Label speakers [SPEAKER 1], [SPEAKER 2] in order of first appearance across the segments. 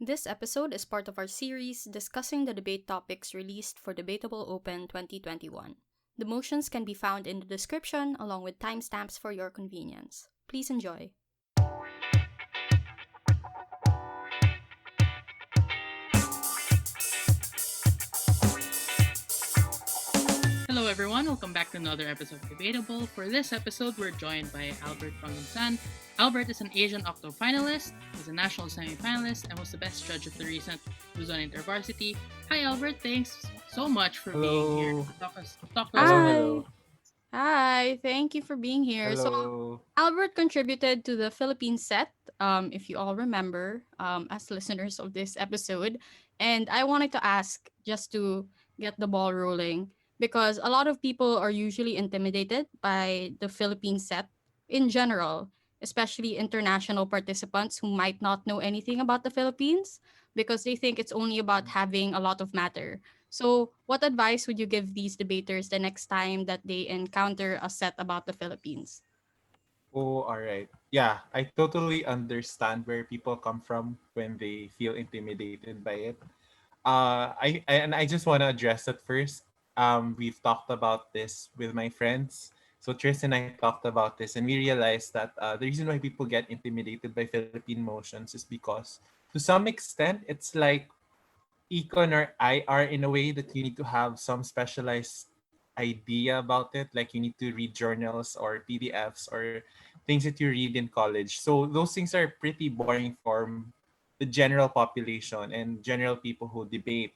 [SPEAKER 1] This episode is part of our series discussing the debate topics released for Debatable Open 2021. The motions can be found in the description along with timestamps for your convenience. Please enjoy.
[SPEAKER 2] Hello everyone, welcome back to another episode of Debatable. For this episode, we're joined by Albert Pagunsan. Albert is an Asian Octo finalist, was a national semi-finalist, and was the best judge of the recent Luzon InterVarsity. Hi Albert, thanks so much for being here
[SPEAKER 3] Hello.
[SPEAKER 2] to talk to us
[SPEAKER 3] Hello,
[SPEAKER 2] about.
[SPEAKER 1] Hi!
[SPEAKER 3] hello.
[SPEAKER 1] Hi! Thank you for being here. So,
[SPEAKER 3] Hello.
[SPEAKER 1] Albert contributed to the Philippine set, if you all remember, as listeners of this episode. And I wanted to ask, just to get the ball rolling, because a lot of people are usually intimidated by the Philippine set in general, especially international participants who might not know anything about the Philippines because they think it's only about having a lot of matter. So, what advice would you give these debaters the next time that they encounter a set about the Philippines?
[SPEAKER 3] Oh, all right. Yeah, I totally understand where people come from when they feel intimidated by it. And I just want to address it first. We've talked about this with my friends. So Tris and I talked about this, and we realized that the reason why people get intimidated by Philippine motions is because, to some extent, it's like econ or IR in a way that you need to have some specialized idea about it. Like you need to read journals or PDFs or things that you read in college. So those things are pretty boring for the general population and general people who debate.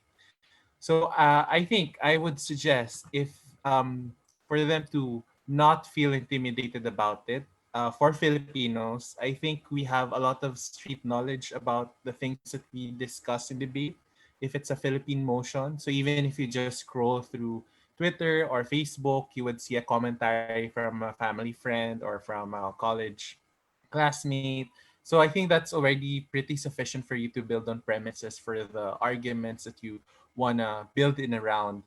[SPEAKER 3] So I think I would suggest if for them to not feel intimidated about it. For Filipinos, I think we have a lot of street knowledge about the things that we discuss in debate. If it's a Philippine motion, so even if you just scroll through Twitter or Facebook, you would see a commentary from a family friend or from a college classmate. So I think that's already pretty sufficient for you to build on premises for the arguments that you wanna build in around.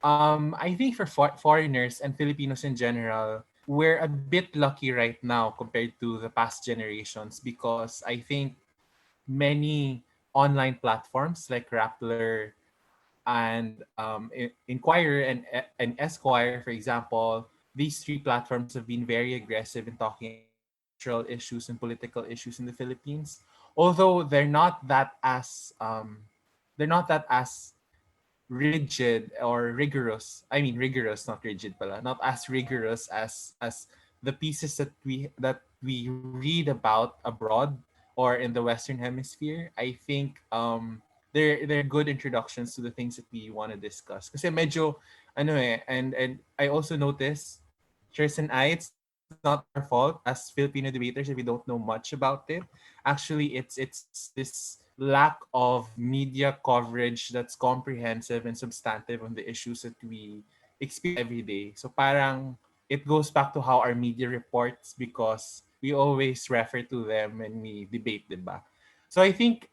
[SPEAKER 3] I think for foreigners and Filipinos in general, we're a bit lucky right now compared to the past generations because I think many online platforms like Rappler and Inquirer and Esquire, for example, these three platforms have been very aggressive in talking about cultural issues and political issues in the Philippines. Although they're not that as rigid or rigorous. I mean rigorous, not rigid, pala. Not as rigorous as the pieces that we read about abroad or in the Western Hemisphere. I think they're good introductions to the things that we want to discuss. Kasi medyo ano and I also noticed, Cheers and I, it's not our fault as Filipino debaters if we don't know much about it. Actually, it's this lack of media coverage that's comprehensive and substantive on the issues that we experience every day. So parang it goes back to how our media reports because we always refer to them when we debate, diba? So I think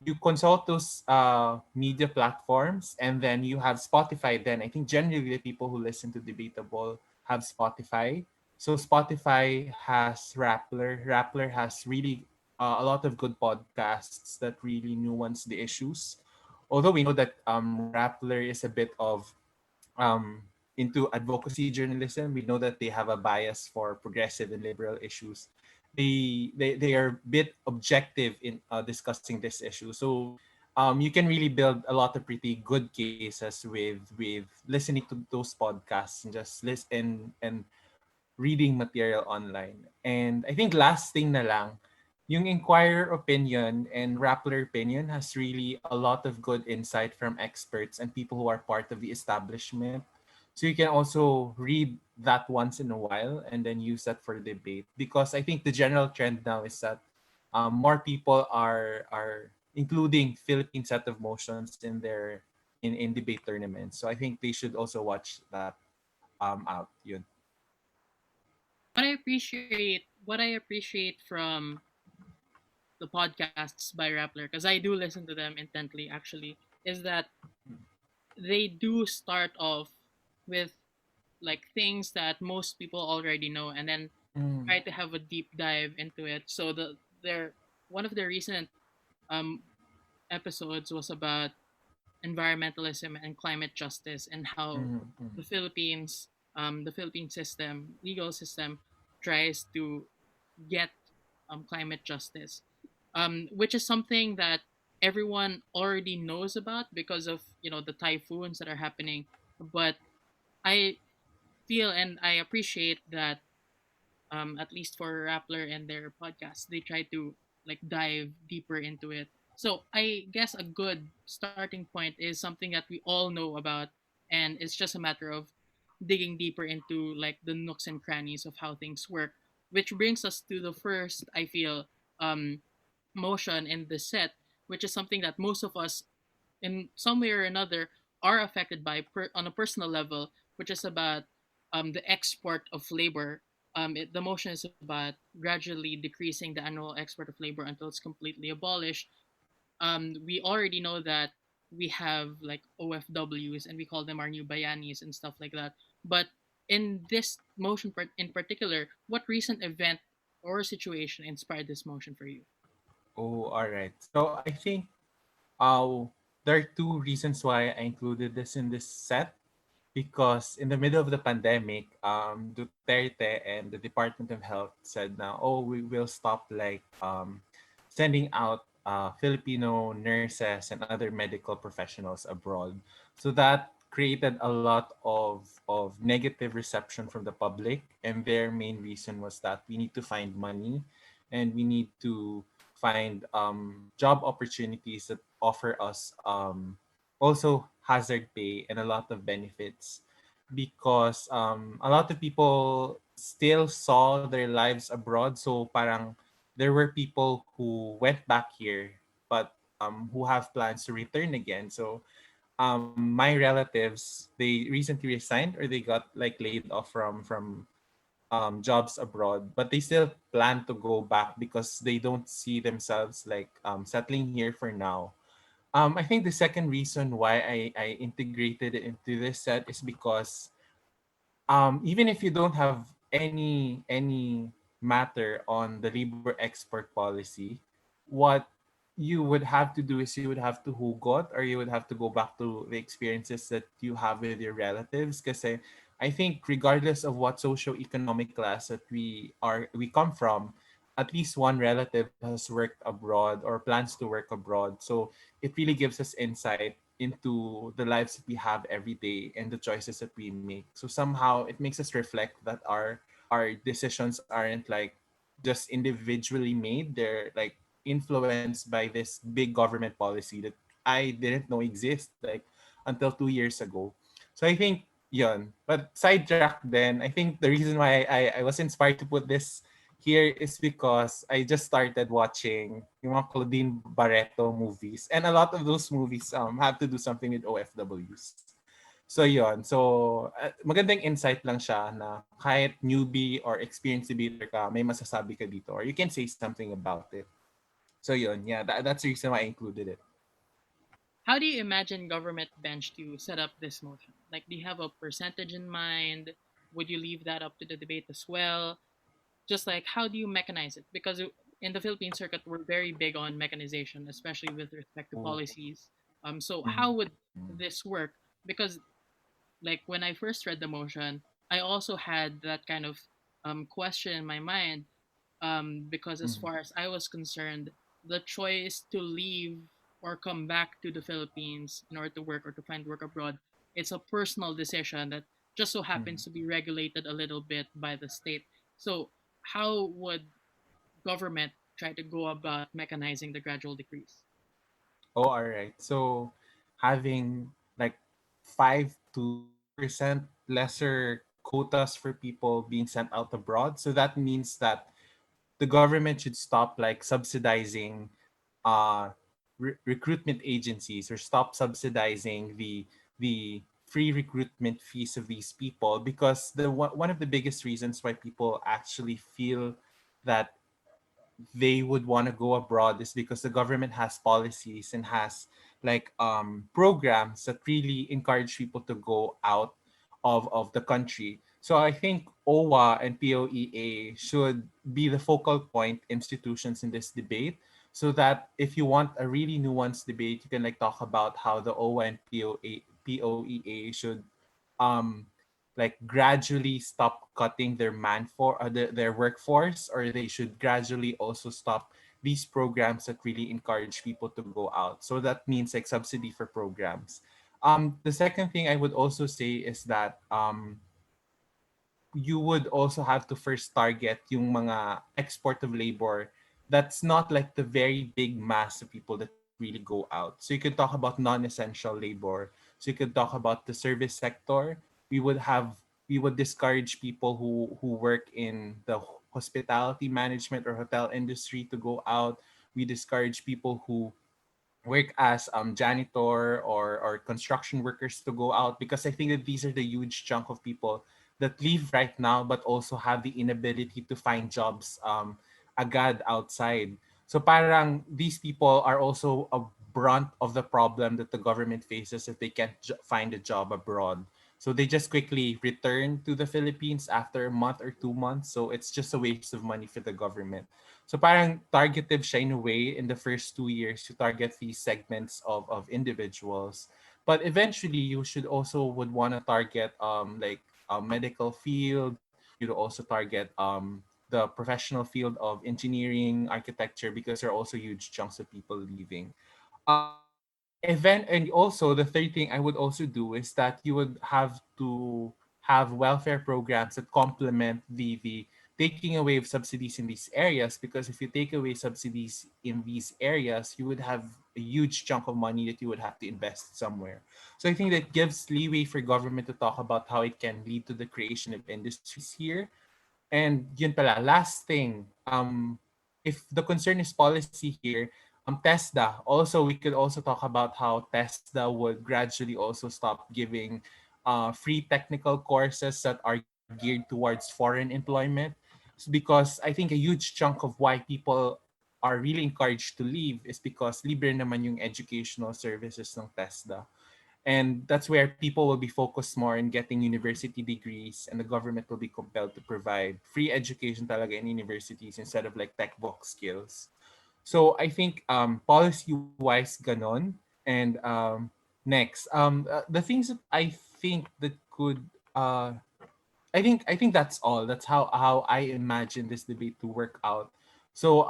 [SPEAKER 3] you consult those media platforms and then you have Spotify. Then I think generally the people who listen to Debatable have Spotify. So Spotify has Rappler. Rappler has really a lot of good podcasts that really nuance the issues. Although we know that Rappler is a bit of um, into advocacy journalism, we know that they have a bias for progressive and liberal issues. They are a bit objective in discussing this issue. So you can really build a lot of pretty good cases with listening to those podcasts and just listen and reading material online. And I think last thing na lang, yung Inquirer opinion and Rappler opinion has really a lot of good insight from experts and people who are part of the establishment. So you can also read that once in a while and then use that for debate. Because I think the general trend now is that more people are including Philippine set of motions in their in debate tournaments. So I think they should also watch that out. Yun.
[SPEAKER 2] What I appreciate from the podcasts by Rappler, because I do listen to them intently actually, is that they do start off with like things that most people already know and then
[SPEAKER 3] Mm.
[SPEAKER 2] try to have a deep dive into it. So they're one of the recent um episodes was about environmentalism and climate justice, and how
[SPEAKER 3] Mm-hmm. Mm-hmm.
[SPEAKER 2] the Philippine system, legal system, tries to get climate justice, which is something that everyone already knows about because of the typhoons that are happening. But I feel and I appreciate that, at least for Rappler and their podcast, they try to like dive deeper into it. So I guess a good starting point is something that we all know about, and it's just a matter of digging deeper into like the nooks and crannies of how things work. Which brings us to the first, I feel, um, motion in the set, which is something that most of us in some way or another are affected by on a personal level, which is about the export of labor. The motion is about gradually decreasing the annual export of labor until it's completely abolished. We already know that we have like OFWs and we call them our new bayanis and stuff like that. But in this motion in particular, what recent event or situation inspired this motion for you?
[SPEAKER 3] Oh, all right. So I think uh, there are two reasons why I included this in this set. Because in the middle of the pandemic, Duterte and the Department of Health said now, oh, we will stop like sending out Filipino nurses and other medical professionals abroad. So that created a lot of negative reception from the public, and their main reason was that we need to find money, and we need to find job opportunities that offer us also hazard pay and a lot of benefits, because a lot of people still saw their lives abroad. So parang there were people who went back here, but who have plans to return again. So my relatives, they recently resigned or they got like laid off from jobs abroad, but they still plan to go back because they don't see themselves like settling here for now. I think the second reason why I integrated it into this set is because even if you don't have any matter on the labor export policy, what you would have to do is you would have to hugot, or you would have to go back to the experiences that you have with your relatives. Because I think regardless of what socio-economic class that we come from, at least one relative has worked abroad or plans to work abroad. So it really gives us insight into the lives that we have every day and the choices that we make. So somehow it makes us reflect that our decisions aren't like just individually made. They're like influenced by this big government policy that I didn't know exist like until 2 years ago. So I think yun. But sidetrack then, I think the reason why I was inspired to put this here is because I just started watching yung mga Claudine Barreto movies. And a lot of those movies have to do something with OFWs. So yon. So magandang insight lang siya na kahit newbie or experienced debater ka, may masasabi ka dito or you can say something about it. So yon, yeah, that's the reason why I included it.
[SPEAKER 2] How do you imagine government bench to set up this motion? Like, do you have a percentage in mind? Would you leave that up to the debate as well? Just like, how do you mechanize it? Because in the Philippine circuit, we're very big on mechanization, especially with respect to
[SPEAKER 3] Oh.
[SPEAKER 2] policies. So
[SPEAKER 3] Mm-hmm.
[SPEAKER 2] how would this work? Because like when I first read the motion, I also had that kind of question in my mind, because as
[SPEAKER 3] Mm-hmm.
[SPEAKER 2] far as I was concerned, the choice to leave or come back to the Philippines in order to work or to find work abroad, it's a personal decision that just so
[SPEAKER 3] Mm-hmm.
[SPEAKER 2] happens to be regulated a little bit by the state. So how would government try to go about mechanizing the gradual decrease?
[SPEAKER 3] Oh, all right. So having like 5 to 10% lesser quotas for people being sent out abroad. So that means that the government should stop like subsidizing uh recruitment agencies, or stop subsidizing the free recruitment fees of these people, because one of the biggest reasons why people actually feel that they would want to go abroad is because the government has policies and has like programs that really encourage people to go out of the country. So I think OWA and POEA should be the focal point institutions in this debate, so that if you want a really nuanced debate, you can like talk about how the OA and POEA should um like gradually stop cutting their their workforce, or they should gradually also stop these programs that really encourage people to go out. So that means like subsidy for programs. The second thing I would also say is that you would also have to first target yung mga export of labor that's not like the very big mass of people that really go out. So you could talk about non-essential labor. So you could talk about the service sector. We would have we would discourage people who work in the hospitality management or hotel industry to go out. We discourage people who work as janitor or construction workers to go out, because I think that these are the huge chunk of people that leave right now but also have the inability to find jobs agad outside. So parang these people are also a brunt of the problem that the government faces if they can't find a job abroad. So they just quickly return to the Philippines after a month or 2 months. So it's just a waste of money for the government. So parang targeted siya in a way in the first 2 years to target these segments of individuals. But eventually you should also would want to target like medical field. You'd also target the professional field of engineering, architecture, because there are also huge chunks of people leaving. And also the third thing I would also do is that you would have to have welfare programs that complement the taking away of subsidies in these areas, because if you take away subsidies in these areas, you would have a huge chunk of money that you would have to invest somewhere. So I think that gives leeway for government to talk about how it can lead to the creation of industries here. And yun pala, last thing, if the concern is policy here, TESDA, also we could also talk about how TESDA would gradually also stop giving free technical courses that are geared towards foreign employment. Because I think a huge chunk of why people are really encouraged to leave is because libre naman yung educational services ng TESDA. And that's where people will be focused more in getting university degrees, and the government will be compelled to provide free education talaga in universities instead of like tech box skills. So I think policy-wise ganon. And next, the things that I think that could I think that's all. That's how I imagine this debate to work out. So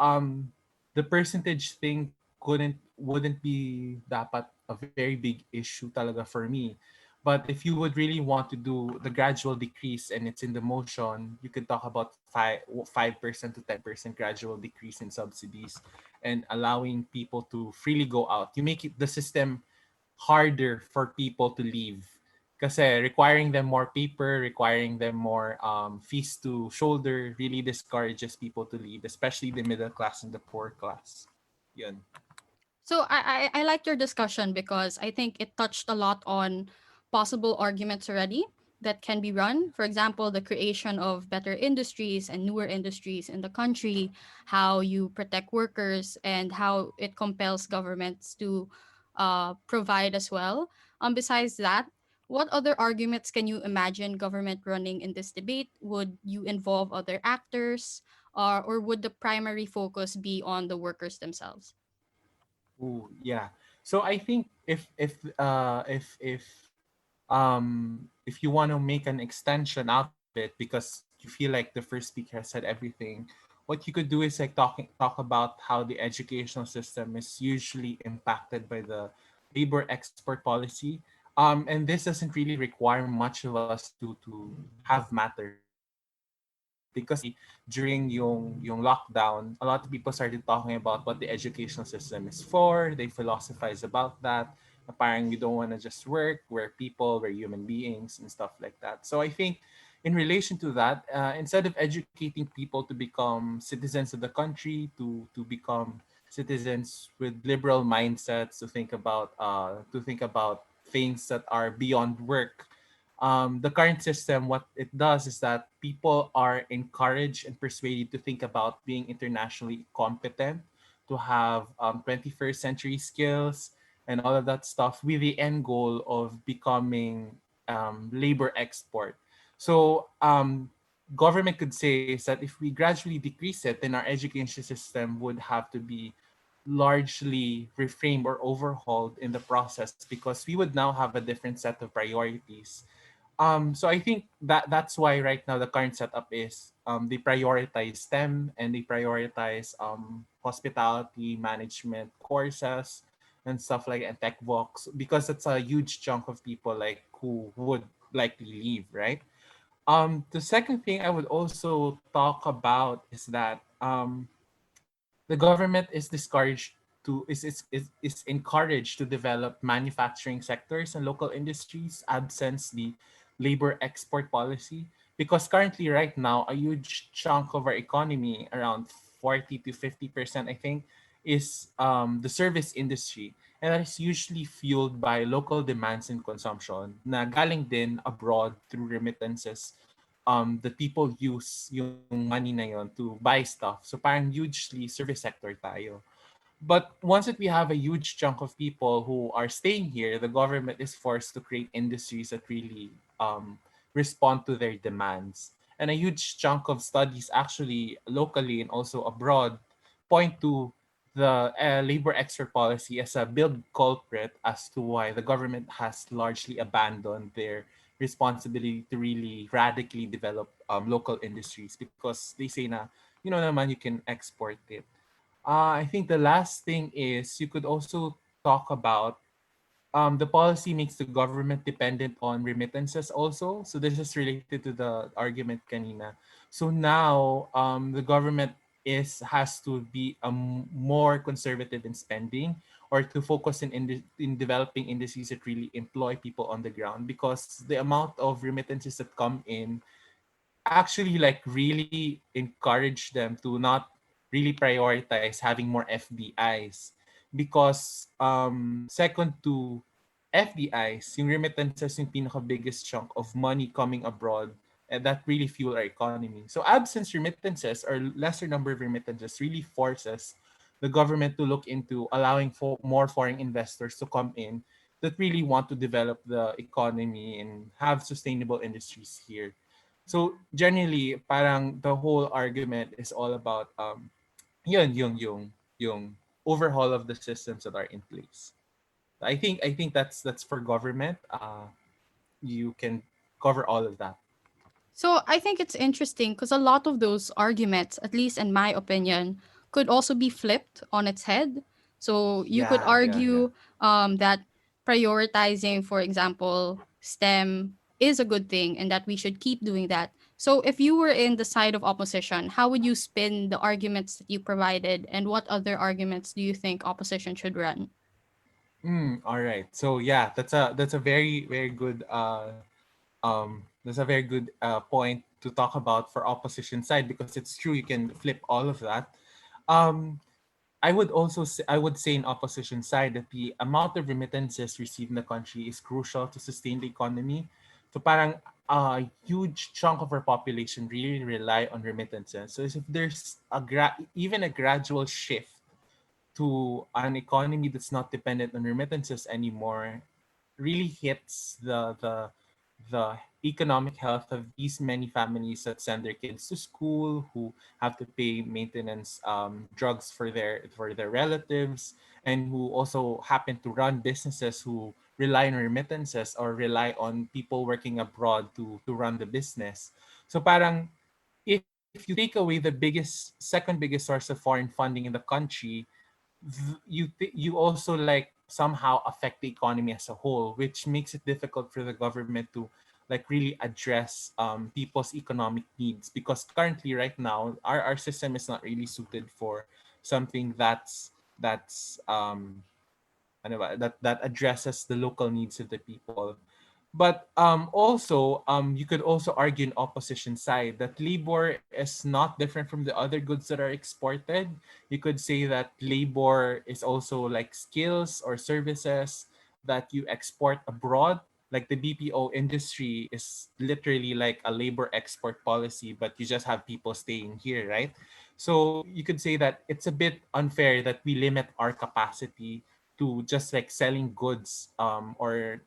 [SPEAKER 3] the percentage thing wouldn't be dapat a very big issue talaga for me. But if you would really want to do the gradual decrease and it's in the motion, you could talk about 5% to 10% gradual decrease in subsidies and allowing people to freely go out. You make it the system harder for people to leave. Kasi requiring them more paper, requiring them more fees to shoulder really discourages people to leave, especially the middle class and the poor class. Yun.
[SPEAKER 1] So I liked your discussion because I think it touched a lot on possible arguments already that can be run. For example, the creation of better industries and newer industries in the country, how you protect workers, and how it compels governments to provide as well. Besides that, what other arguments can you imagine government running in this debate? Would you involve other actors, or would the primary focus be on the workers themselves?
[SPEAKER 3] Ooh, yeah. So I think if you want to make an extension out of it because you feel like the first speaker has said everything, what you could do is like talk about how the educational system is usually impacted by the labor export policy. And this doesn't really require much of us to have matters about it, because during yung lockdown, a lot of people started talking about what the educational system is for. They philosophize about that. Na parang you don't want to just work, we're people, we're human beings, and stuff like that. So I think in relation to that, instead of educating people to become citizens of the country, to become citizens with liberal mindsets, to think about things that are beyond work, the current system, what it does is that people are encouraged and persuaded to think about being internationally competent, to have 21st century skills, and all of that stuff with the end goal of becoming labor export. So government could say is that if we gradually decrease it, then our education system would have to be largely reframed or overhauled in the process because we would now have a different set of priorities. So I think that that's why right now the current setup is they prioritize STEM and they prioritize hospitality management courses and stuff like and tech vox because it's a huge chunk of people like who would likely leave, right? The second thing I would also talk about is that the government is discouraged to is encouraged to develop manufacturing sectors and local industries absence the labor export policy because currently right now a huge chunk of our economy around 40 to 50% I think is the service industry and that is usually fueled by local demands and consumption na galing din abroad through remittances that people use yung money na yon to buy stuff. So parang hugely service sector tayo. But once that we have a huge chunk of people who are staying here, the government is forced to create industries that really respond to their demands. And a huge chunk of studies actually locally and also abroad point to the labor export policy as a big culprit as to why the government has largely abandoned their responsibility to really radically develop local industries because they say na, you know naman, you can export it. I think the last thing is you could also talk about the policy makes the government dependent on remittances also. So this is related to the argument kanina. So now the government has to be more conservative in spending or to focus in developing industries that really employ people on the ground because the amount of remittances that come in actually like really encourage them to not really prioritize having more FDIs because second to FDIs, yung remittances yung pinaka biggest chunk of money coming abroad and that really fuel our economy. So absence remittances or lesser number of remittances really forces the government to look into allowing for more foreign investors to come in that really want to develop the economy and have sustainable industries here. So generally, parang the whole argument is all about yun yung overhaul of the systems that are in place. I think that's for government. You can cover all of that.
[SPEAKER 1] So I think it's interesting because a lot of those arguments, at least in my opinion, could also be flipped on its head. So you could
[SPEAKER 3] Yeah.
[SPEAKER 1] argue that prioritizing, for example, STEM is a good thing and that we should keep doing that. So if you were in the side of opposition, how would you spin the arguments that you provided and what other arguments do you think opposition should run?
[SPEAKER 3] All right. So yeah, that's a very good that's a very good point to talk about for opposition side because it's true you can flip all of that. Um, I would say in opposition side that the amount of remittances received in the country is crucial to sustain the economy. So parang a huge chunk of our population really rely on remittances. So if there's even a gradual shift to an economy that's not dependent on remittances anymore, really hits the economic health of these many families that send their kids to school, who have to pay maintenance drugs for their relatives, and who also happen to run businesses who rely on remittances or rely on people working abroad to run the business. So parang if you take away the second biggest source of foreign funding in the country, you also like somehow affect the economy as a whole, which makes it difficult for the government to like really address people's economic needs because currently right now our system is not really suited for something that's ano ba, that addresses the local needs of the people. But also, you could also argue in opposition side that labor is not different from the other goods that are exported. You could say that labor is also like skills or services that you export abroad. Like the BPO industry is literally like a labor export policy, but you just have people staying here, right? So you could say that it's a bit unfair that we limit our capacity to just like selling goods or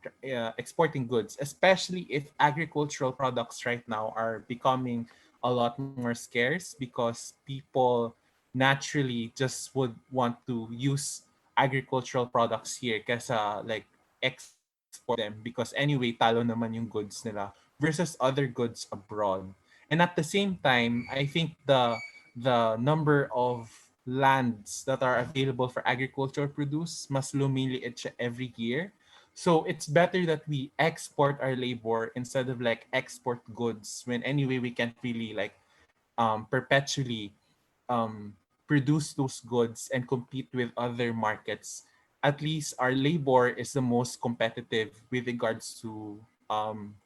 [SPEAKER 3] exporting goods, especially if agricultural products right now are becoming a lot more scarce because people naturally just would want to use agricultural products here kesa like export them because anyway talo naman yung goods nila versus other goods abroad. And at the same time, I think the number of lands that are available for agricultural produce mas lumiliit siya every year. So it's better that we export our labor instead of like export goods when anyway we can't really like perpetually produce those goods and compete with other markets. At least our labor is the most competitive with regards to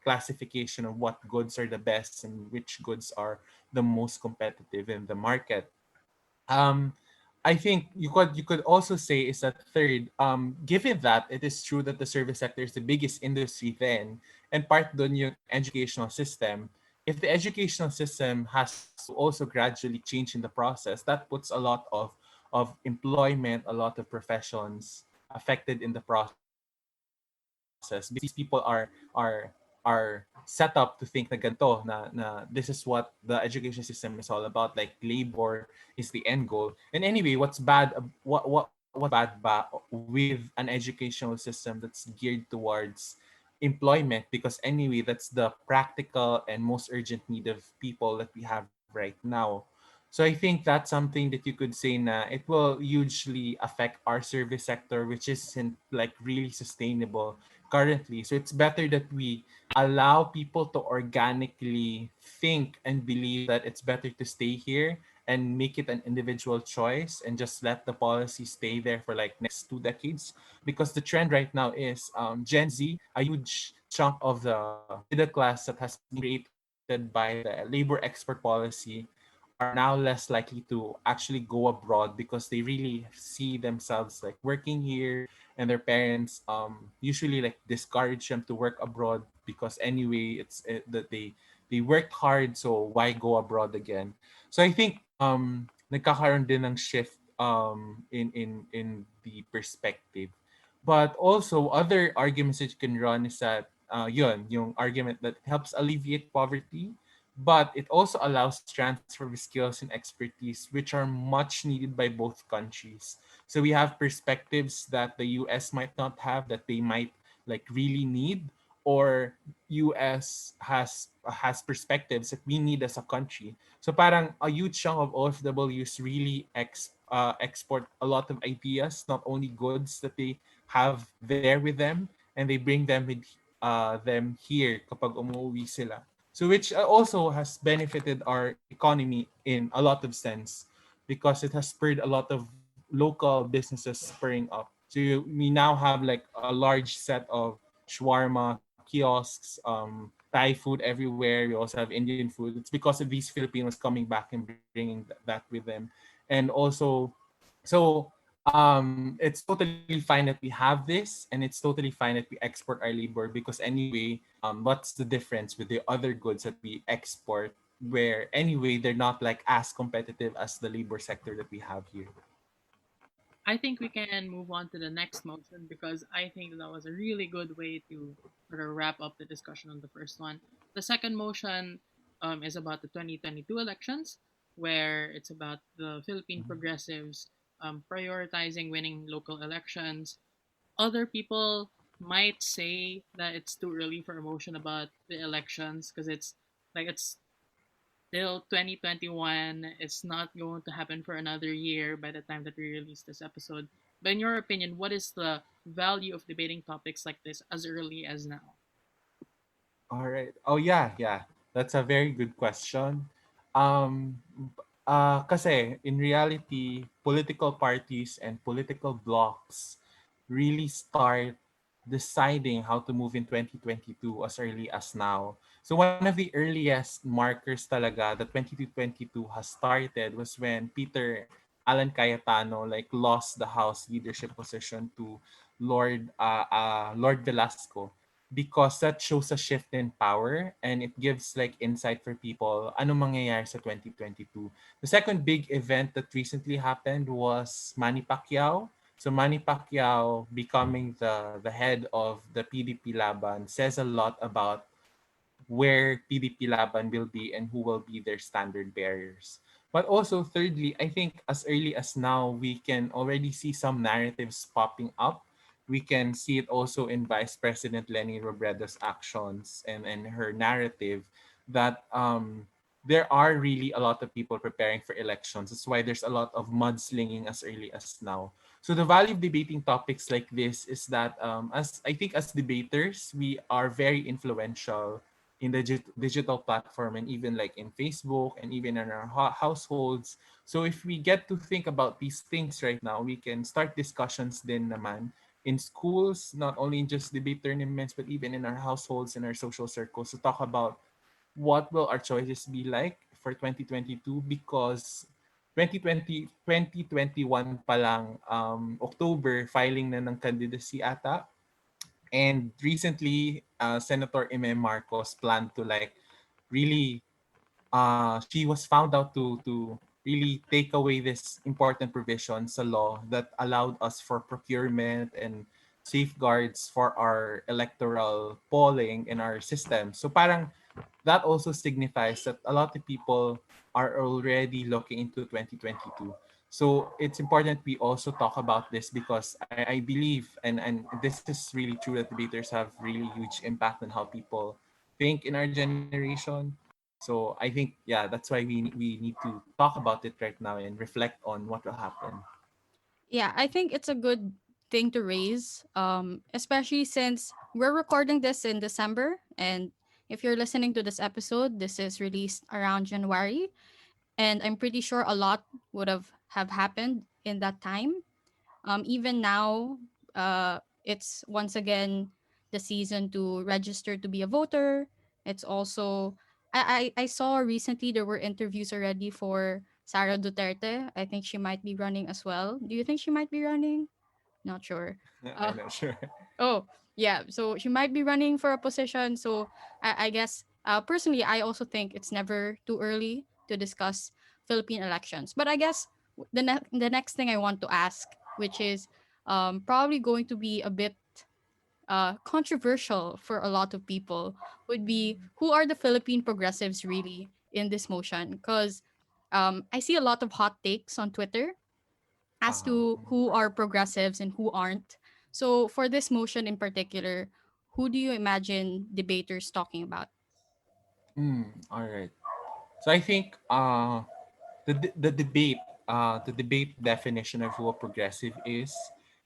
[SPEAKER 3] classification of what goods are the best and which goods are the most competitive in the market. um I think you could also say is that third, given that it is true that the service sector is the biggest industry then, and part dun yung educational system, if the educational system has to also gradually change in the process, that puts a lot of employment, a lot of professions affected in the process because these people are set up to think na ganito na this is what the education system is all about, like labor is the end goal. And anyway, what's bad with an educational system that's geared towards employment, because anyway that's the practical and most urgent need of people that we have right now. So I think that's something that you could say na it will hugely affect our service sector, which isn't like really sustainable currently. So it's better that we allow people to organically think and believe that it's better to stay here and make it an individual choice and just let the policy stay there for like next 2 decades. Because the trend right now is Gen Z, a huge chunk of the middle class that has been created by the labor export policy, are now less likely to actually go abroad because they really see themselves like working here, and their parents usually like discourage them to work abroad because anyway that they worked hard, so why go abroad again. So I think nagkakaroon din ng shift in the perspective. But also other arguments that you can run is that yun yung argument that it helps alleviate poverty, but it also allows transfer of skills and expertise which are much needed by both countries. So we have perspectives that the US might not have that they might like really need, or US has perspectives that we need as a country. So parang a huge chunk of OFWs really export a lot of ideas, not only goods that they have there with them, and they bring them with them here kapag umuwi sila. So which also has benefited our economy in a lot of sense because it has spurred a lot of local businesses spurring up. So we now have like a large set of shawarma kiosks, Thai food everywhere. We also have Indian food. It's because of these Filipinos coming back and bringing that with them. And also, so it's totally fine that we have this, and it's totally fine that we export our labor because anyway, what's the difference with the other goods that we export, where anyway they're not like as competitive as the labor sector that we have here.
[SPEAKER 2] I think we can move on to the next motion because I think that was a really good way to sort of wrap up the discussion on the first one. The second motion is about the 2022 elections, where it's about the Philippine progressives prioritizing winning local elections. Other people might say that it's too early for a motion about the elections because it's till 2021. It's not going to happen for another year by the time that we release this episode. But in your opinion, what is the value of debating topics like this as early as now?
[SPEAKER 3] All right. Oh yeah, yeah. That's a very good question. Kasi in reality, political parties and political blocks really start deciding how to move in 2022 as early as now. So one of the earliest markers talaga that 2022 has started was when Peter Alan Cayetano like lost the House leadership position to Lord Velasco, because that shows a shift in power and it gives like insight for people ano mangyayari sa 2022. The second big event that recently happened was Manny Pacquiao. So Manny Pacquiao becoming the head of the PDP Laban says a lot about where PDP Laban will be and who will be their standard bearers. But also, thirdly, I think as early as now, we can already see some narratives popping up. We can see it also in Vice President Leni Robredo's actions and her narrative that there are really a lot of people preparing for elections. That's why there's a lot of mudslinging as early as now. So the value of debating topics like this is that as I think as debaters, we are very influential in the digital platform and even like in Facebook and even in our households. So if we get to think about these things right now, we can start discussions din naman in schools, not only in just debate tournaments, but even in our households and our social circles to talk about what will our choices be like for 2022 because 2021 pa lang October filing na ng candidacy ata. And recently, Senator Ime Marcos planned to like really she was found out to really take away this important provision sa law that allowed us for procurement and safeguards for our electoral polling in our system. So parang that also signifies that a lot of people are already looking into 2022. So it's important we also talk about this because I believe and this is really true that debaters have really huge impact on how people think in our generation. So I think yeah, that's why we need to talk about it right now and reflect on what will happen.
[SPEAKER 1] Yeah, I think it's a good thing to raise, especially since we're recording this in December. And if you're listening to this episode, this is released around January. And I'm pretty sure a lot would have happened in that time. Even now, it's once again the season to register to be a voter. It's also I saw recently there were interviews already for Sara Duterte. I think she might be running as well. Do you think she might be running? Not sure. Uh,
[SPEAKER 3] I'm not sure.
[SPEAKER 1] oh yeah, so she might be running for a position. So I guess personally, I also think it's never too early to discuss Philippine elections. But I guess the next thing I want to ask, which is probably going to be a bit controversial for a lot of people, would be who are the Philippine progressives really in this motion? Because I see a lot of hot takes on Twitter as to
[SPEAKER 3] Uh,
[SPEAKER 1] who are progressives and who aren't. So for this motion in particular, who do you imagine debaters talking about?
[SPEAKER 3] all right. So I think the debate definition of who a progressive is,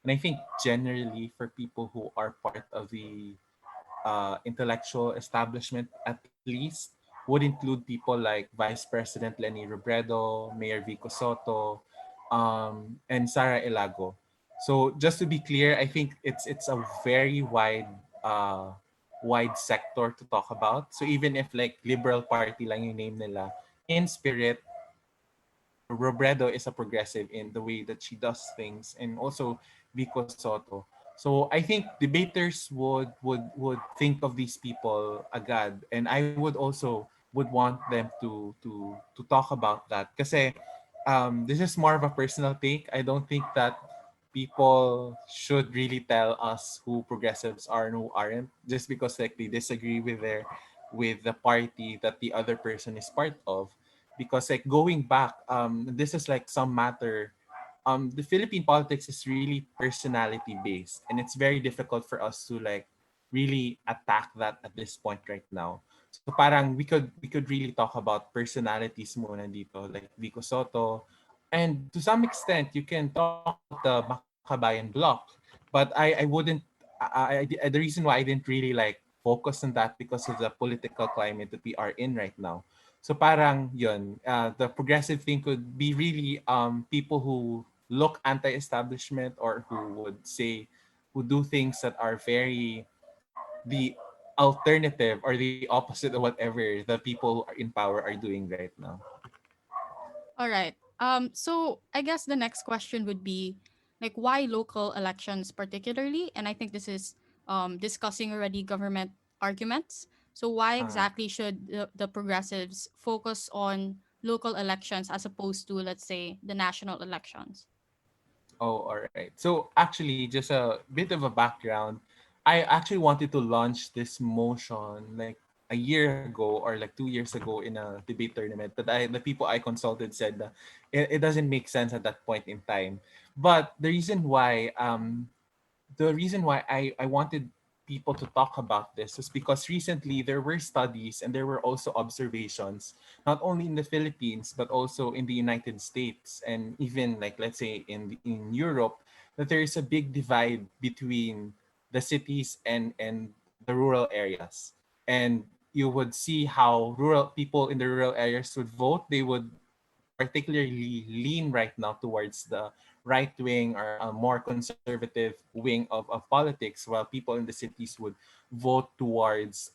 [SPEAKER 3] and I think generally for people who are part of the intellectual establishment at least would include people like Vice President Leni Robredo, Mayor Vico Soto, and Sara Ilago. So just to be clear, I think it's a very wide sector to talk about. So even if like Liberal Party lang yung name nila, in spirit, Robredo is a progressive in the way that she does things, and also Vico Soto. So I think debaters would think of these people agad, and I would also would want them to talk about that. Kasi this is more of a personal take. I don't think that people should really tell us who progressives are and who aren't just because like they disagree with the party that the other person is part of, because like going back this is like some matter, the Philippine politics is really personality based, and it's very difficult for us to like really attack that at this point right now. So parang we could really talk about personalities muna dito like Vico Soto, and to some extent you can talk about the Makabayan bloc, but I wouldn't the reason why I didn't really like focus on that because of the political climate that we are in right now. So parang yun, the progressive thing could be really people who look anti-establishment or who would say, who do things that are very the alternative or the opposite of whatever the people in power are doing right now.
[SPEAKER 1] All right. So I guess the next question would be like why local elections particularly, and I think this is discussing already government arguments. So why
[SPEAKER 3] Uh,
[SPEAKER 1] exactly should the progressives focus on local elections as opposed to, let's say, the national elections?
[SPEAKER 3] oh, all right. So actually, just a bit of a background. I actually wanted to launch this motion like a year ago or like 2 years ago in a debate tournament that the people I consulted said that it doesn't make sense at that point in time. But the reason why I wanted people to talk about this was because recently there were studies and there were also observations, not only in the Philippines but also in the United States and even like let's say in Europe, that there is a big divide between the cities and the rural areas. And you would see how rural people in the rural areas would vote. They would particularly lean right now towards the right wing or a more conservative wing of politics, while people in the cities would vote towards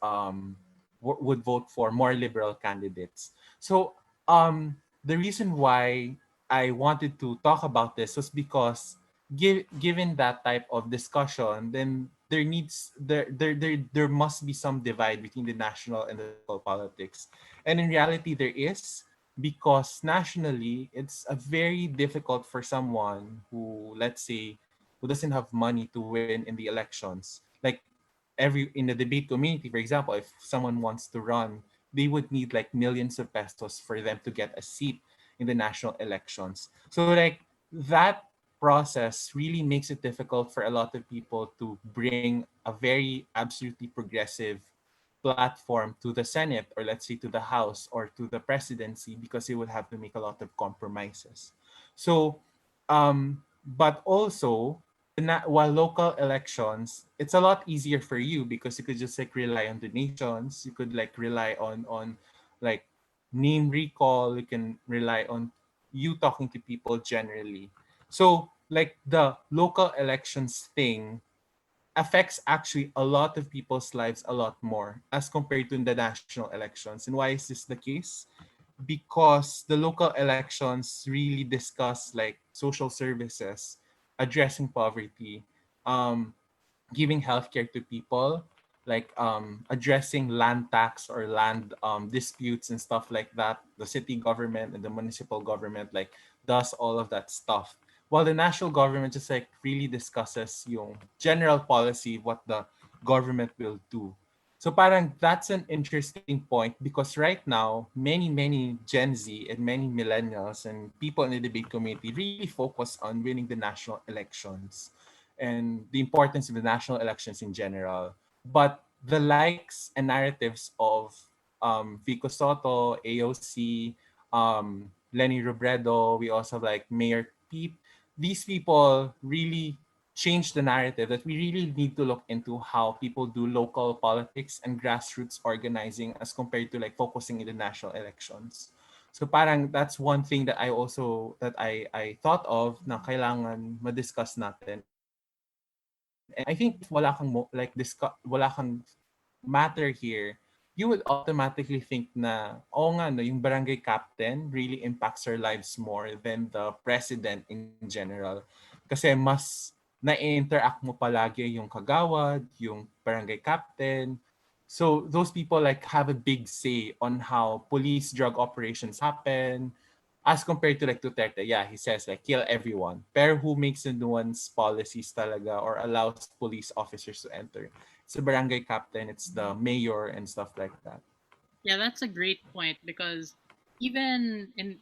[SPEAKER 3] would vote for more liberal candidates. So the reason why I wanted to talk about this was because given that type of discussion, then there must be some divide between the national and the local politics. And in reality there is, because nationally it's a very difficult for someone who, let's say, who doesn't have money to win in the elections. Like every in the debate community, for example, if someone wants to run, they would need like millions of pesos for them to get a seat in the national elections. So like that process really makes it difficult for a lot of people to bring a very absolutely progressive platform to the Senate, or let's say to the House or to the presidency, because they would have to make a lot of compromises. So, but also, while local elections, it's a lot easier for you because you could just like rely on donations. You could like rely on like name recall. You can rely on you talking to people generally. So like the local elections thing affects actually a lot of people's lives a lot more as compared to in the national elections. And why is this the case? Because the local elections really discuss like social services, addressing poverty, um, giving healthcare to people, like addressing land tax or land disputes and stuff like that. The city government and the municipal government like does all of that stuff. While the national government just like really discusses yung general policy, what the government will do. So parang that's an interesting point because right now many Gen Z and many millennials and people in the debate community really focus on winning the national elections and the importance of the national elections in general. But the likes and narratives of Vico Soto, AOC, Lenny Robredo, we also have like Mayor Pete. These people really change the narrative that we really need to look into how people do local politics and grassroots organizing as compared to like focusing in the national elections. So parang that's one thing that I thought of na kailangan ma-discuss natin. And I think if wala kang wala kang matter here, you would automatically think na, oh nga, no, yung barangay captain really impacts our lives more than the president in general. Kasi mas na-interact mo palagi yung kagawad, yung barangay captain. So those people like have a big say on how police drug operations happen, as compared to like Duterte. Yeah, he says like kill everyone. Pero who makes the nuance policies talaga or allows police officers to enter? It's the barangay captain, it's the mayor and stuff like that.
[SPEAKER 2] Yeah, that's a great point because even in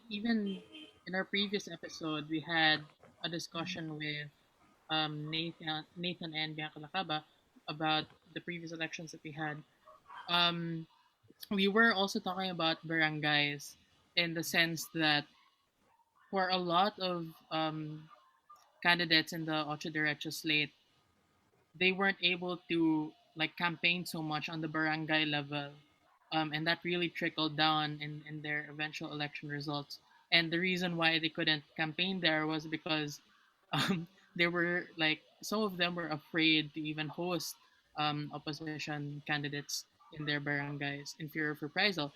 [SPEAKER 2] our previous episode, we had a discussion with Nathan and Bianca Lacaba about the previous elections that we had. Um, we were also talking about barangays in the sense that for a lot of candidates in the Ocho Derecho slate, they weren't able to like campaign so much on the barangay level, and that really trickled down in their eventual election results. And the reason why they couldn't campaign there was because they were like some of them were afraid to even host opposition candidates in their barangays in fear of reprisal.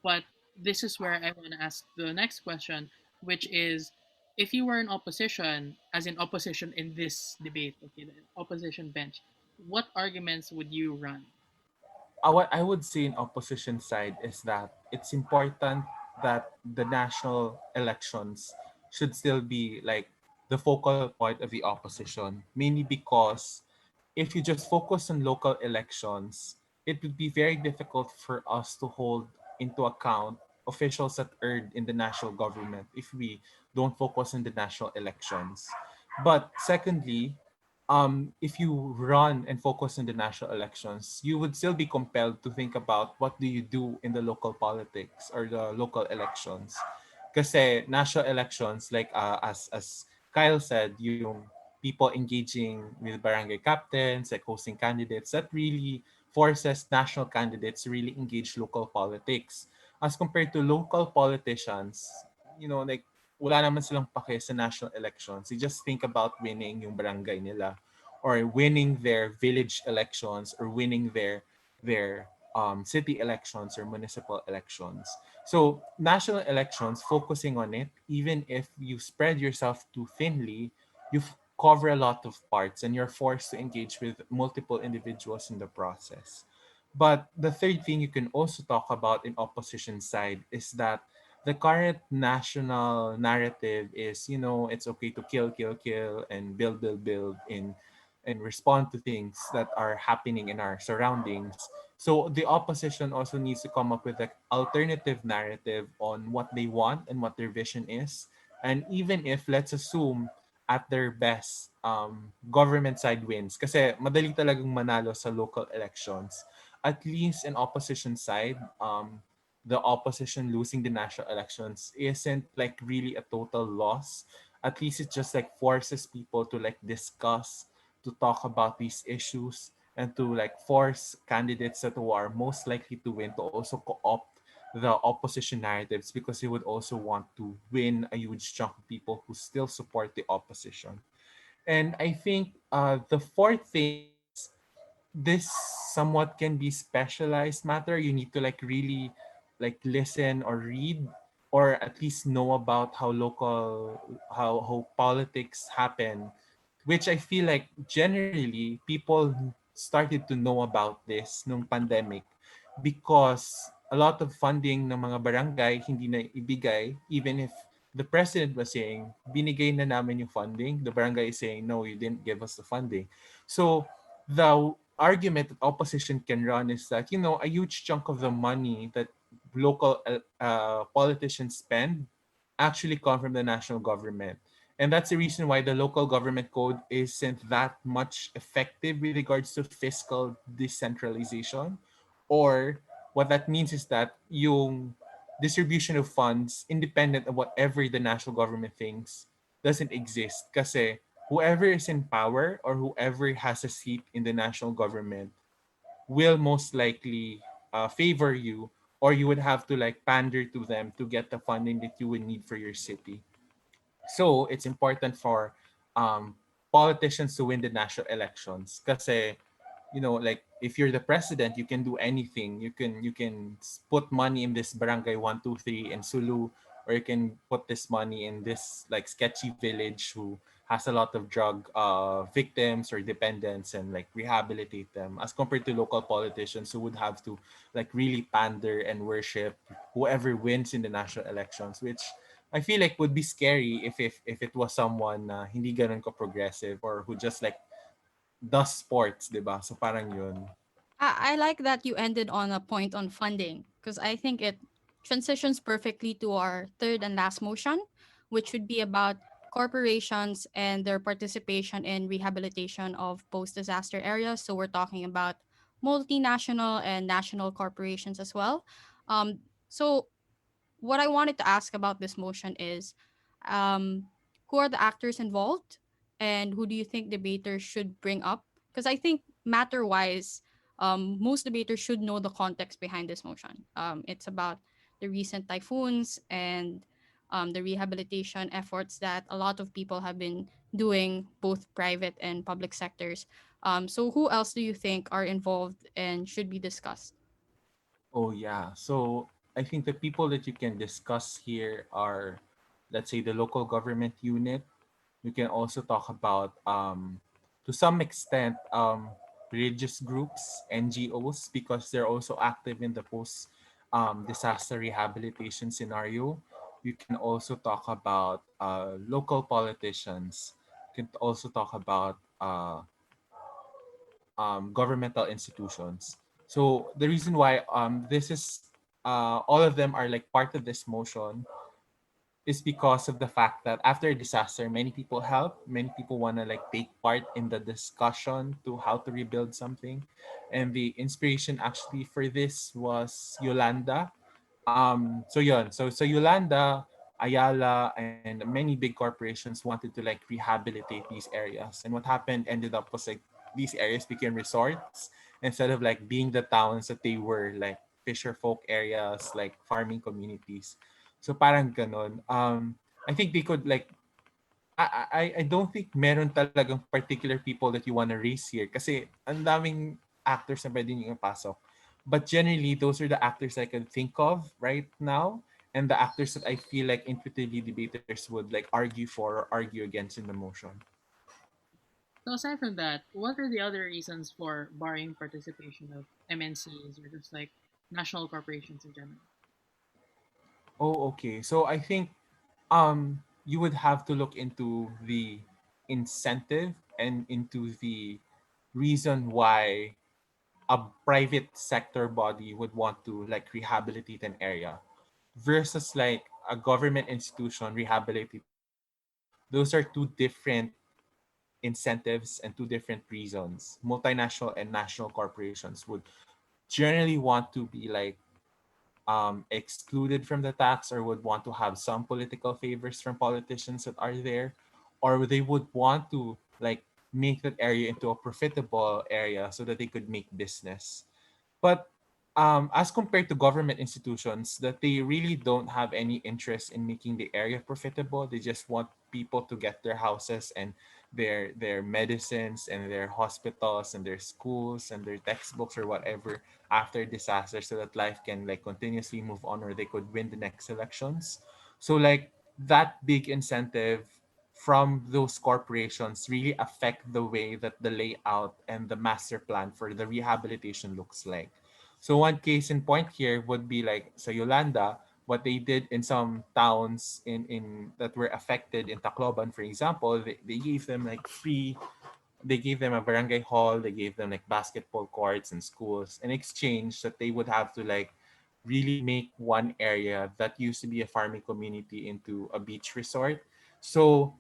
[SPEAKER 2] But this is where I want to ask the next question, which is if you were in opposition, as in opposition in this debate, okay, the opposition bench, what arguments would you run?
[SPEAKER 3] What I would say in opposition side is that it's important that the national elections should still be like the focal point of the opposition, mainly because if you just focus on local elections, it would be very difficult for us to hold into account officials that earned in the national government if we don't focus on the national elections. But secondly, if you run and focus on the national elections, you would still be compelled to think about what do you do in the local politics or the local elections. Kasi national elections, like as Kyle said, yung people engaging with barangay captains, like hosting candidates, that really forces national candidates to really engage local politics. As compared to local politicians, like wala naman silang pake sa national elections. They just think about winning yung barangay nila or winning their village elections or winning their city elections or municipal elections. So national elections, focusing on it, even if you spread yourself too thinly, you cover a lot of parts and you're forced to engage with multiple individuals in the process. But the third thing you can also talk about in opposition side is that the current national narrative is, it's okay to kill, kill, kill, and build, build, build and respond to things that are happening in our surroundings. So the opposition also needs to come up with an alternative narrative on what they want and what their vision is. And even if, let's assume, at their best, government side wins. Kasi madali talagang manalo sa local elections. At least in opposition side, the opposition losing the national elections isn't like really a total loss. At least it just like forces people to like discuss, to talk about these issues, and to like force candidates that who are most likely to win to also co-opt the opposition narratives because they would also want to win a huge chunk of people who still support the opposition. And I think the fourth thing is this somewhat can be specialized matter. You need to like really like listen or read or at least know about how politics happen, which I feel like generally people started to know about this nung pandemic because a lot of funding ng mga barangay hindi na ibigay even if the president was saying binigay na namin yung funding, the barangay is saying no, you didn't give us the funding. So the argument that opposition can run is that a huge chunk of the money that local politicians spend actually come from the national government. And that's the reason why the local government code isn't that much effective with regards to fiscal decentralization. Or what that means is that yung distribution of funds, independent of whatever the national government thinks, doesn't exist. Kasi whoever is in power or whoever has a seat in the national government will most likely favor you, or you would have to like pander to them to get the funding that you would need for your city. So it's important for um, politicians to win the national elections. Kasi, like if you're the president, you can do anything. You can put money in this barangay 123 in Sulu, or you can put this money in this like sketchy village who has a lot of drug victims or dependents and like rehabilitate them as compared to local politicians who would have to like really pander and worship whoever wins in the national elections, which I feel like would be scary if it was someone na hindi ganun ko progressive or who just like does sports, 'di ba? So parang yun.
[SPEAKER 1] I like that you ended on a point on funding because I think it transitions perfectly to our third and last motion, which would be about corporations and their participation in rehabilitation of post disaster areas. So we're talking about multinational and national corporations as well. So what I wanted to ask about this motion is who are the actors involved and who do you think debaters should bring up? Because I think matter wise, most debaters should know the context behind this motion. It's about the recent typhoons and the rehabilitation efforts that a lot of people have been doing, both private and public sectors. So, who else do you think are involved and should be discussed?
[SPEAKER 3] Oh yeah. So I think the people that you can discuss here are, let's say, the local government unit. You can also talk about to some extent religious groups, NGOs, because they're also active in the post disaster rehabilitation scenario. You can also talk about local politicians. You can also talk about governmental institutions. So the reason why this is all of them are like part of this motion is because of the fact that after a disaster, many people help, many people want to like take part in the discussion to how to rebuild something. And the inspiration actually for this was Yolanda. So Yolanda, Ayala, and many big corporations wanted to like rehabilitate these areas. And what happened ended up was like these areas became resorts instead of like being the towns that they were, like fisher folk areas, like farming communities. So parang ganon. I think they could like I don't think meron talagang particular people that you want to raise here kasi ang daming actors na pwede nyo ipasok. But generally, those are the actors I can think of right now, and the actors that I feel like intuitively debaters would like argue for or argue against in the motion.
[SPEAKER 2] So aside from that, what are the other reasons for barring participation of MNCs or just like national corporations in general?
[SPEAKER 3] Oh, okay. So I think you would have to look into the incentive and into the reason why a private sector body would want to like rehabilitate an area versus like a government institution rehabilitating an area. Those are two different incentives and two different reasons. Multinational and national corporations would generally want to be like excluded from the tax or would want to have some political favors from politicians that are there, or they would want to like make that area into a profitable area so that they could make business. But as compared to government institutions, that they really don't have any interest in making the area profitable. They just want people to get their houses and their medicines and their hospitals and their schools and their textbooks or whatever after disaster so that life can like continuously move on or they could win the next elections. So like that big incentive from those corporations really affect the way that the layout and the master plan for the rehabilitation looks like. So one case in point here would be like sa Yolanda, what they did in some towns in that were affected in Tacloban, for example, they gave them like free, they gave them a barangay hall, they gave them like basketball courts and schools in exchange that they would have to like really make one area that used to be a farming community into a beach resort. So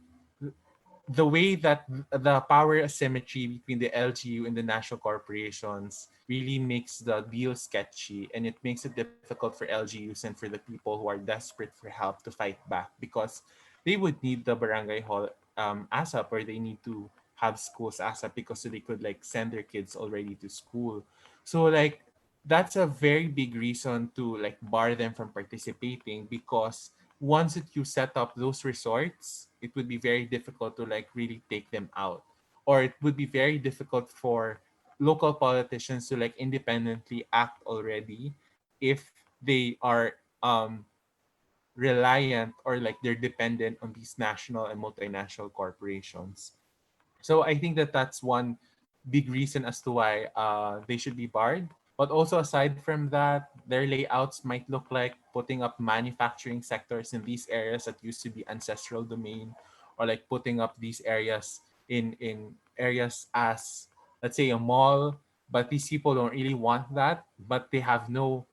[SPEAKER 3] the way that the power asymmetry between the LGU and the national corporations really makes the deal sketchy, and it makes it difficult for LGUs and for the people who are desperate for help to fight back because they would need the barangay hall ASAP, or they need to have schools ASAP because so they could like send their kids already to school. So like that's a very big reason to like bar them from participating because once that you set up those resorts, it would be very difficult to like really take them out. Or it would be very difficult for local politicians to like independently act already if they are reliant or like they're dependent on these national and multinational corporations. So I think that that's one big reason as to why they should be barred. But also aside from that, their layouts might look like putting up manufacturing sectors in these areas that used to be ancestral domain, or like putting up these areas in areas as, let's say, a mall. But these people don't really want that, but they have no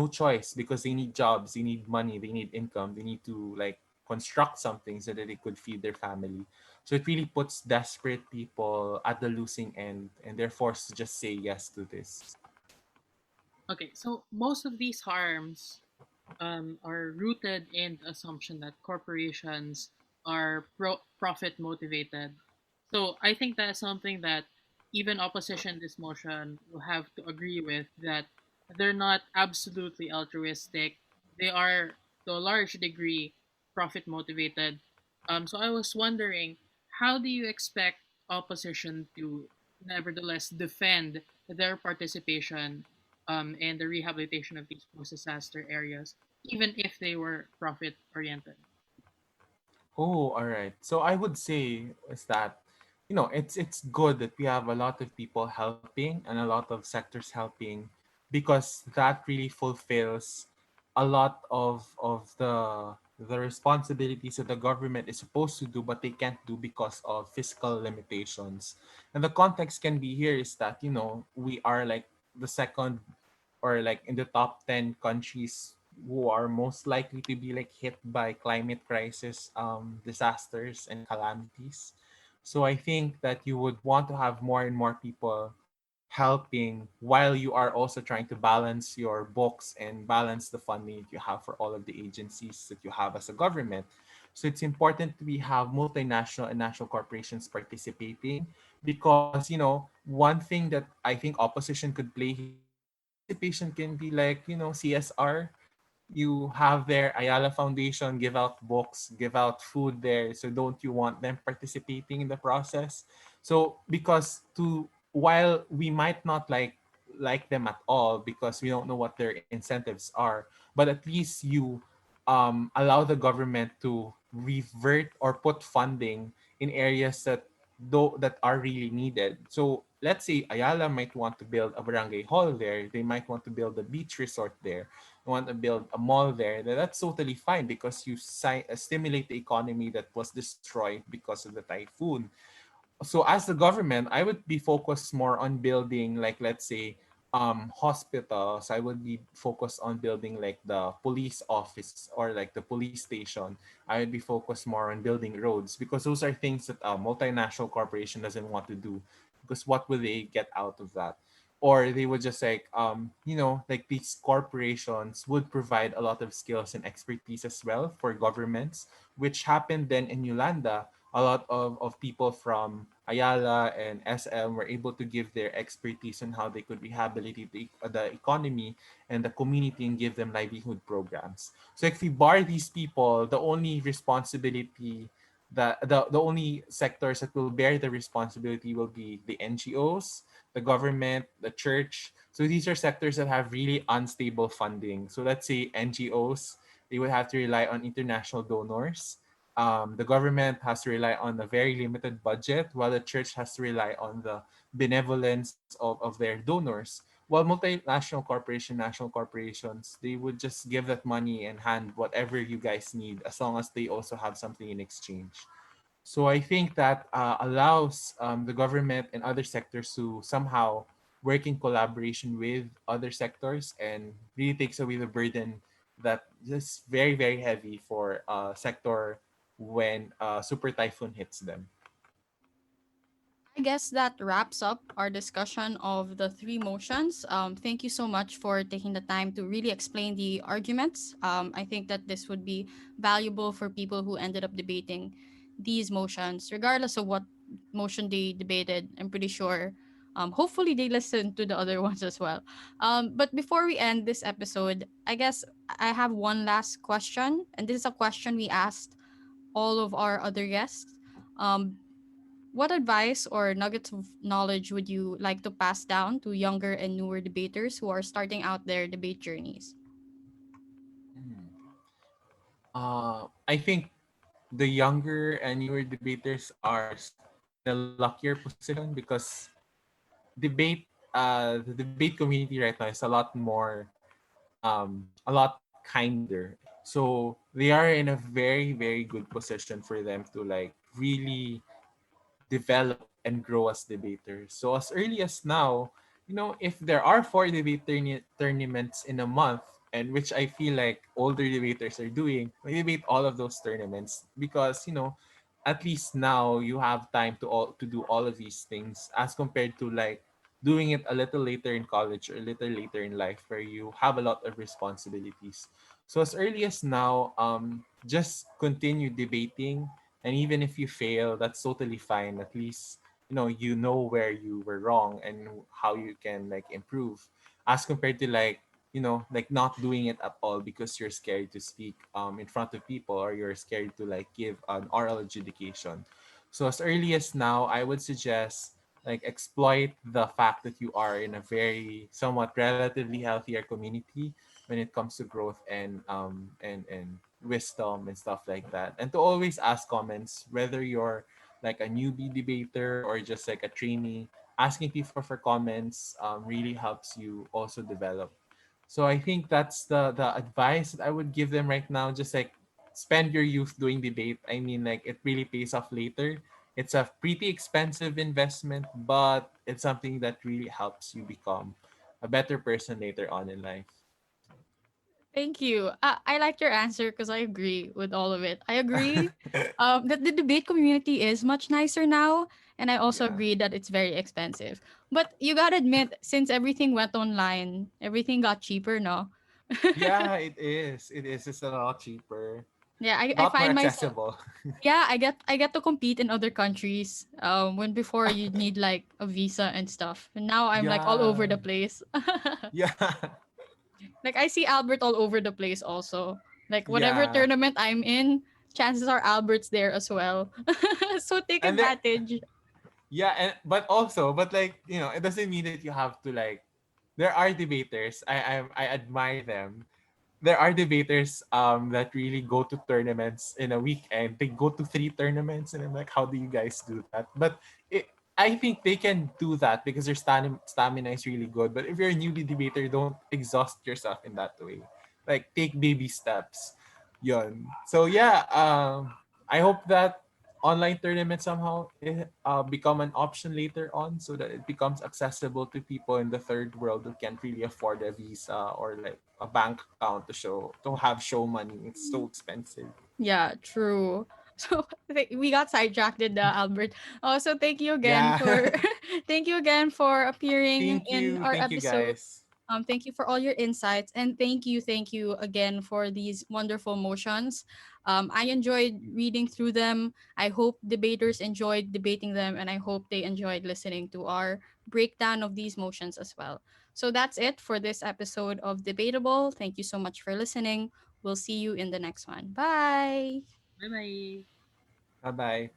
[SPEAKER 3] choice because they need jobs, they need money, they need income, they need to like construct something so that they could feed their family. So it really puts desperate people at the losing end and they're forced to just say yes to this.
[SPEAKER 2] Okay, so most of these harms are rooted in the assumption that corporations are profit motivated. So I think that's something that even opposition this motion will have to agree with, that they're not absolutely altruistic. They are to a large degree profit motivated. So I was wondering, how do you expect opposition to nevertheless defend their participation and the rehabilitation of these post-disaster areas, even if they were profit oriented?
[SPEAKER 3] Oh, all right. So I would say is that it's good that we have a lot of people helping and a lot of sectors helping because that really fulfills a lot of the the responsibilities that the government is supposed to do, but they can't do because of fiscal limitations. And the context can be here is that, we are like the second, or like in the top 10 countries who are most likely to be like hit by climate crisis, disasters and calamities. So I think that you would want to have more and more people helping, while you are also trying to balance your books and balance the funding that you have for all of the agencies that you have as a government. So it's important to we have multinational and national corporations participating, because one thing that I think opposition could play here is that participation can be like, CSR. You have their Ayala Foundation give out books, give out food there. So don't you want them participating in the process? So because to while we might not like them at all because we don't know what their incentives are, but at least you allow the government to revert or put funding in areas that are really needed. So let's say Ayala might want to build a barangay hall there. They might want to build a beach resort there, want to build a mall there, then that's totally fine because you stimulate the economy that was destroyed because of the typhoon. So as the government, I would be focused more on building, like, let's say, hospitals. I would be focused on building like the police office or like the police station. I would be focused more on building roads because those are things that a multinational corporation doesn't want to do, because what will they get out of that? Or they would just like, like these corporations would provide a lot of skills and expertise as well for governments, which happened then in Yolanda. A lot of people from Ayala and SM were able to give their expertise on how they could rehabilitate the economy and the community and give them livelihood programs. So if we bar these people, the only responsibility the only sectors that will bear the responsibility will be the NGOs, the government, the church. So these are sectors that have really unstable funding. So let's say NGOs, they would have to rely on international donors. The government has to rely on a very limited budget, while the church has to rely on the benevolence of their donors. While multinational corporation, national corporations, they would just give that money and hand whatever you guys need as long as they also have something in exchange. So I think that allows the government and other sectors to somehow work in collaboration with other sectors and really takes away the burden that is very, very heavy for sector when super typhoon hits them.
[SPEAKER 1] I guess that wraps up our discussion of the three motions. Thank you so much for taking the time to really explain the arguments. I think that this would be valuable for people who ended up debating these motions, regardless of what motion they debated. I'm pretty sure. Hopefully, they listened to the other ones as well. But before we end this episode, I guess I have one last question, and this is a question we asked all of our other guests. Um, what advice or nuggets of knowledge would you like to pass down to younger and newer debaters who are starting out their debate journeys?
[SPEAKER 3] I think the younger and newer debaters are in a luckier position because the debate community right now is a lot kinder. So they are in a very, very good position for them to like really develop and grow as debaters. So as early as now, if there are four tournaments in a month, and which I feel like older debaters are doing, we debate all of those tournaments because at least now you have time to do all of these things as compared to like doing it a little later in college or a little later in life where you have a lot of responsibilities. So as early as now, just continue debating, and even if you fail, that's totally fine. At least you know where you were wrong and how you can like improve, as compared to like like not doing it at all because you're scared to speak in front of people, or you're scared to like give an oral adjudication. So as early as now, I would suggest like exploit the fact that you are in a very somewhat relatively healthier community when it comes to growth and wisdom and stuff like that. And to always ask comments, whether you're like a newbie debater or just like a trainee, asking people for comments really helps you also develop. So I think that's the advice that I would give them right now. Just like spend your youth doing debate. I mean, like, it really pays off later. It's a pretty expensive investment, but it's something that really helps you become a better person later on in life.
[SPEAKER 1] Thank you. I liked your answer because I agree with all of it. I agree that the debate community is much nicer now, and I also
[SPEAKER 3] Yeah.
[SPEAKER 1] agree that it's very expensive. But you gotta admit, since everything went online, everything got cheaper, no?
[SPEAKER 3] Yeah, it is. It is. It's a lot cheaper.
[SPEAKER 1] Yeah, I
[SPEAKER 3] Lot more
[SPEAKER 1] find myself.
[SPEAKER 3] accessible.
[SPEAKER 1] Yeah, I get to compete in other countries. When before you need like a visa and stuff, and now I'm like all over
[SPEAKER 3] Yeah.
[SPEAKER 1] the place.
[SPEAKER 3] Yeah.
[SPEAKER 1] Like I see Albert all over the place also. Like whatever
[SPEAKER 3] Yeah.
[SPEAKER 1] tournament I'm in, chances are Albert's there as well. So take
[SPEAKER 3] And there
[SPEAKER 1] advantage.
[SPEAKER 3] yeah, and but like, it doesn't mean that you have to like there are debaters. I admire them. There are debaters that really go to tournaments in a weekend. They go to 3 tournaments, and I'm like, how do you guys do that? But I think they can do that because their stamina is really good. But if you're a newbie debater, don't exhaust yourself in that way. Like, take baby steps. Yun. So yeah, I hope that online tournaments somehow become an option later on, so that it becomes accessible to people in the third world who can't really afford a visa or like a bank account to have show money. It's so expensive.
[SPEAKER 1] Yeah, true. So we got sidetracked, Albert. Also, thank you again
[SPEAKER 3] Yeah.
[SPEAKER 1] for thank you again for appearing
[SPEAKER 3] Thank
[SPEAKER 1] in
[SPEAKER 3] you.
[SPEAKER 1] our
[SPEAKER 3] Thank you
[SPEAKER 1] episode.
[SPEAKER 3] guys.
[SPEAKER 1] Thank you for all your insights, and thank you again for these wonderful motions. I enjoyed reading through them. I hope debaters enjoyed debating them, and I hope they enjoyed listening to our breakdown of these motions as well. So that's it for this episode of Debatable. Thank you so much for listening. We'll see you in the next one. Bye.
[SPEAKER 2] Bye bye.
[SPEAKER 3] Bye bye.